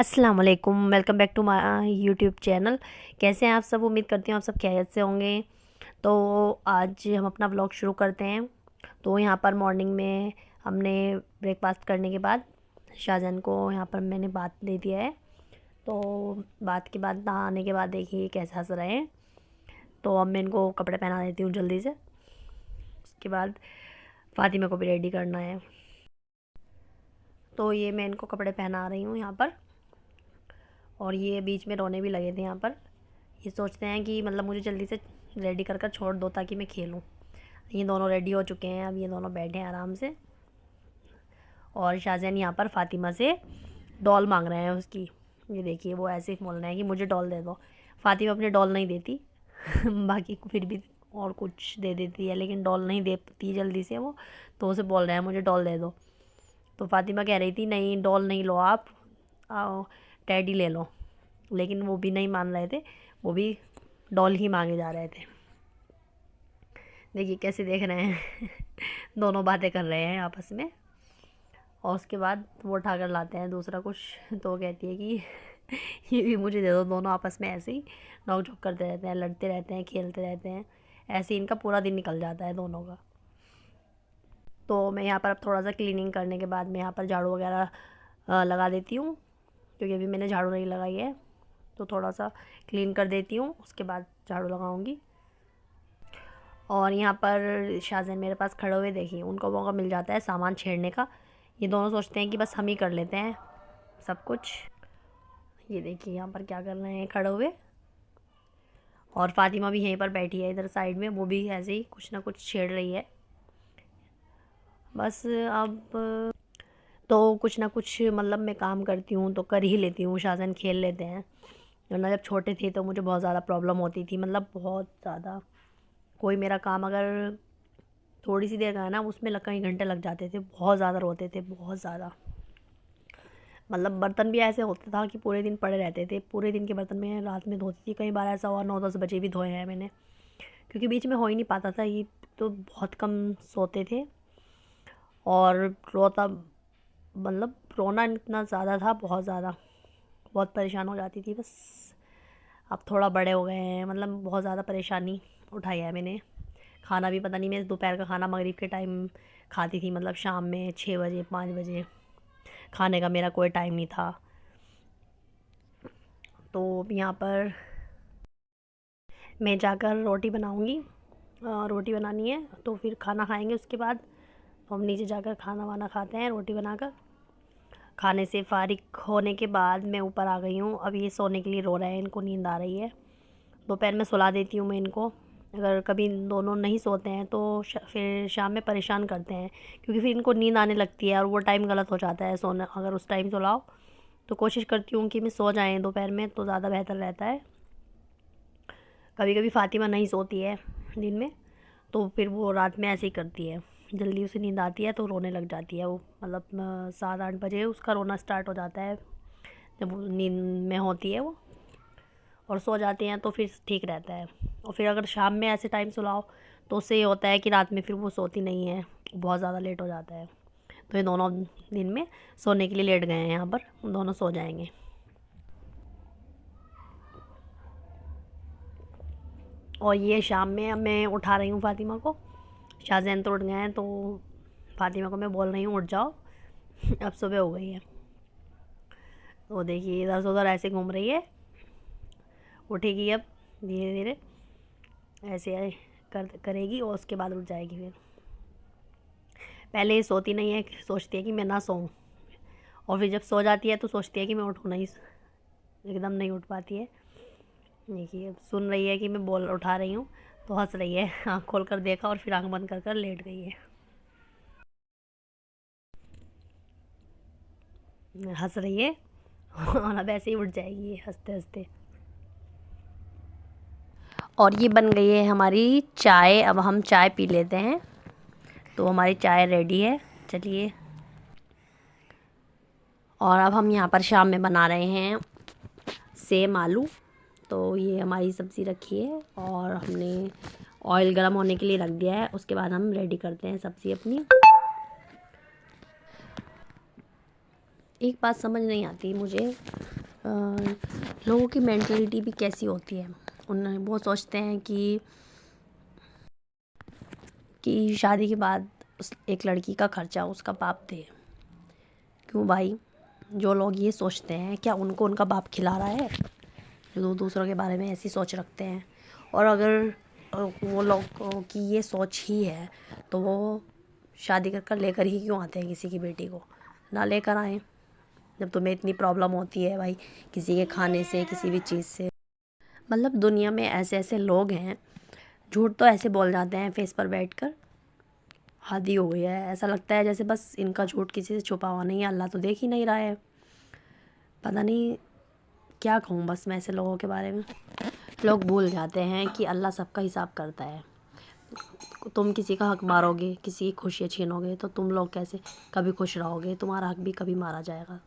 अस्सलाम वालेकुम, welcome back to my YouTube channel. कैसे हैं आप सब? उम्मीद करती हूँ आप सब खैरियत से होंगे। तो आज हम अपना व्लॉग शुरू करते हैं। तो यहाँ पर मॉर्निंग में हमने ब्रेकफास्ट करने के बाद शाहजहान को यहाँ पर मैंने बात दे दिया है। तो बात के बाद नहाने के बाद देखिए कैसे हंस रहे हैं। तो अब मैं इनको कपड़े पहना देती हूँ जल्दी से। उसके बाद फ़ातिमा को भी रेडी करना है। तो ये मैं इनको कपड़े पहना रही हूँ यहाँ पर। और ये बीच में रोने भी लगे थे यहाँ पर। ये सोचते हैं कि मतलब मुझे जल्दी से रेडी कर कर छोड़ दो ताकि मैं खेलूँ। ये दोनों रेडी हो चुके हैं, अब ये दोनों बैठे हैं आराम से। और शाहजहान यहाँ पर फ़ातिमा से डॉल मांग रहे हैं उसकी। ये देखिए वो ऐसे ही बोल रहे हैं कि मुझे डॉल दे दो। फ़ातिमा अपनी डॉल नहीं देती बाकी को फिर भी और कुछ दे देती है, लेकिन डॉल नहीं देती जल्दी से वो। तो उसे बोल रहे हैं मुझे डॉल दे दो। तो फ़ातिमा कह रही थी नहीं डॉल नहीं लो आप, आओ टेडी ले लो। लेकिन वो भी नहीं मान रहे थे, वो भी डॉल ही मांगे जा रहे थे। देखिए कैसे देख रहे हैं दोनों बातें कर रहे हैं आपस में। और उसके बाद वो उठा कर लाते हैं दूसरा कुछ। तो वो कहती है कि ये भी मुझे दे दो। दोनों आपस में ऐसे ही नोक झोंक करते रहते हैं, लड़ते रहते हैं, खेलते रहते हैं। ऐसे ही इनका पूरा दिन निकल जाता है दोनों का। तो मैं यहाँ पर अब थोड़ा सा क्लीनिंग करने के बाद मैं यहाँ पर झाड़ू वगैरह लगा देती हूँ, क्योंकि अभी मैंने झाड़ू नहीं लगाई है। तो थोड़ा सा क्लीन कर देती हूँ, उसके बाद झाड़ू लगाऊंगी। और यहाँ पर शाहजहान मेरे पास खड़े हुए देखिए, उनको मौका मिल जाता है सामान छेड़ने का। ये दोनों सोचते हैं कि बस हम ही कर लेते हैं सब कुछ। ये देखिए यहाँ पर क्या कर रहे हैं खड़े हुए। और फ़ातिमा भी यहीं पर बैठी है इधर साइड में, वो भी ऐसे ही कुछ ना कुछ छेड़ रही है बस। अब तो कुछ ना कुछ मतलब मैं काम करती हूँ तो कर ही लेती हूँ, शाहजहान खेल लेते हैं। वरना जब छोटे थे तो मुझे बहुत ज़्यादा प्रॉब्लम होती थी, मतलब बहुत ज़्यादा। कोई मेरा काम अगर थोड़ी सी देर का है ना, उसमें कई घंटे लग जाते थे। बहुत ज़्यादा रोते थे, बहुत ज़्यादा। मतलब बर्तन भी ऐसे होता था कि पूरे दिन पड़े रहते थे। पूरे दिन के बर्तन में रात में धोती थी। कई बार ऐसा हुआ 9-10 बजे भी धोए हैं मैंने, क्योंकि बीच में हो ही नहीं पाता था। ये तो बहुत कम सोते थे। और रोता मतलब रोना इतना ज़्यादा था, बहुत ज़्यादा। बहुत परेशान हो जाती थी बस। अब थोड़ा बड़े हो गए हैं, मतलब बहुत ज़्यादा परेशानी उठाई है मैंने। खाना भी पता नहीं, मैं दोपहर का खाना मगरिब के टाइम खाती थी, मतलब शाम में 6 बजे 5 बजे। खाने का मेरा कोई टाइम नहीं था। तो यहाँ पर मैं जाकर रोटी बनाऊँगी। रोटी बनानी है तो फिर खाना खाएंगे उसके बाद। तो हम नीचे जाकर खाना वाना खाते हैं रोटी बनाकर। खाने से फ़ारिग होने के बाद मैं ऊपर आ गई हूँ। अब ये सोने के लिए रो रहे हैं, इनको नींद आ रही है। दोपहर में सुला देती हूँ मैं इनको। अगर कभी दोनों नहीं सोते हैं तो फिर शाम में परेशान करते हैं, क्योंकि फिर इनको नींद आने लगती है और वो टाइम गलत हो जाता है सोना। अगर उस टाइम सुलाओ तो कोशिश करती हूँ कि मैं सो जाएँ दोपहर में, तो ज़्यादा बेहतर रहता है। कभी कभी फ़ातिमा नहीं सोती है दिन में, तो फिर वो रात में ऐसे ही करती है। जल्दी उसे नींद आती है तो रोने लग जाती है वो, मतलब 7-8 बजे उसका रोना स्टार्ट हो जाता है जब वो नींद में होती है वो। और सो जाती हैं तो फिर ठीक रहता है। और फिर अगर शाम में ऐसे टाइम सुलाओ तो उससे ये होता है कि रात में फिर वो सोती नहीं है, बहुत ज़्यादा लेट हो जाता है। तो ये दोनों दिन में सोने के लिए लेट गए हैं, यहाँ पर दोनों सो जाएंगे। और ये शाम में अब मैं उठा रही हूँ फ़ातिमा को। शाहजैन तो उठ गए हैं, तो फ़ातिमा को मैं बोल रही हूँ उठ जाओ अब सुबह हो गई है। तो देखिए इधर से उधर ऐसे घूम रही है। उठेगी अब धीरे धीरे, ऐसे करेगी और उसके बाद उठ जाएगी। फिर पहले ये सोती नहीं है, सोचती है कि मैं ना सोऊं। और फिर जब सो जाती है तो सोचती है कि मैं उठूँ नहीं, एकदम नहीं उठ पाती है। देखिए अब सुन रही है कि मैं बोल उठा रही हूँ तो हंस रही है। आँख खोल कर देखा और फिर आँख बंद कर कर लेट गई है। हंस रही है और अब ऐसे ही उठ जाएगी हंसते हंसते। और ये बन गई है हमारी चाय। अब हम चाय पी लेते हैं। तो हमारी चाय रेडी है, चलिए। और अब हम यहाँ पर शाम में बना रहे हैं सेम आलू। तो ये हमारी सब्ज़ी रखी है और हमने ऑयल गर्म होने के लिए रख दिया है। उसके बाद हम रेडी करते हैं सब्ज़ी अपनी। एक बात समझ नहीं आती मुझे, लोगों की मेंटलिटी भी कैसी होती है। वो सोचते हैं कि शादी के बाद एक लड़की का खर्चा उसका बाप दे। क्यों भाई? जो लोग ये सोचते हैं क्या उनको उनका बाप खिला रहा है? जो दूसरों के बारे में ऐसी सोच रखते हैं। और अगर वो लोग की ये सोच ही है तो वो शादी कर लेकर ही क्यों आते हैं किसी की बेटी को? ना लेकर आए। जब तुम्हें इतनी प्रॉब्लम होती है भाई किसी के खाने से, किसी भी चीज़ से। मतलब दुनिया में ऐसे ऐसे लोग हैं, झूठ तो ऐसे बोल जाते हैं फेस पर बैठकर, हद ही हो गई है। ऐसा लगता है जैसे बस इनका झूठ किसी से छुपा हुआ नहीं है, अल्लाह तो देख ही नहीं रहा है। पता नहीं क्या कहूँ बस मैं ऐसे लोगों के बारे में। लोग भूल जाते हैं कि अल्लाह सबका हिसाब करता है। तुम किसी का हक मारोगे, किसी की खुशियाँ छीनोगे तो तुम लोग कैसे कभी खुश रहोगे? तुम्हारा हक भी कभी मारा जाएगा।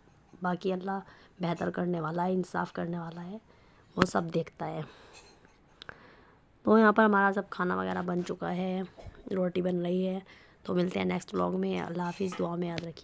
बाकी अल्लाह बेहतर करने वाला है, इंसाफ करने वाला है, वो सब देखता है। तो यहाँ पर हमारा सब खाना वगैरह बन चुका है, रोटी बन रही है। तो मिलते हैं नेक्स्ट व्लॉग में। अल्लाह हाफिज़, दुआ में याद रखिए।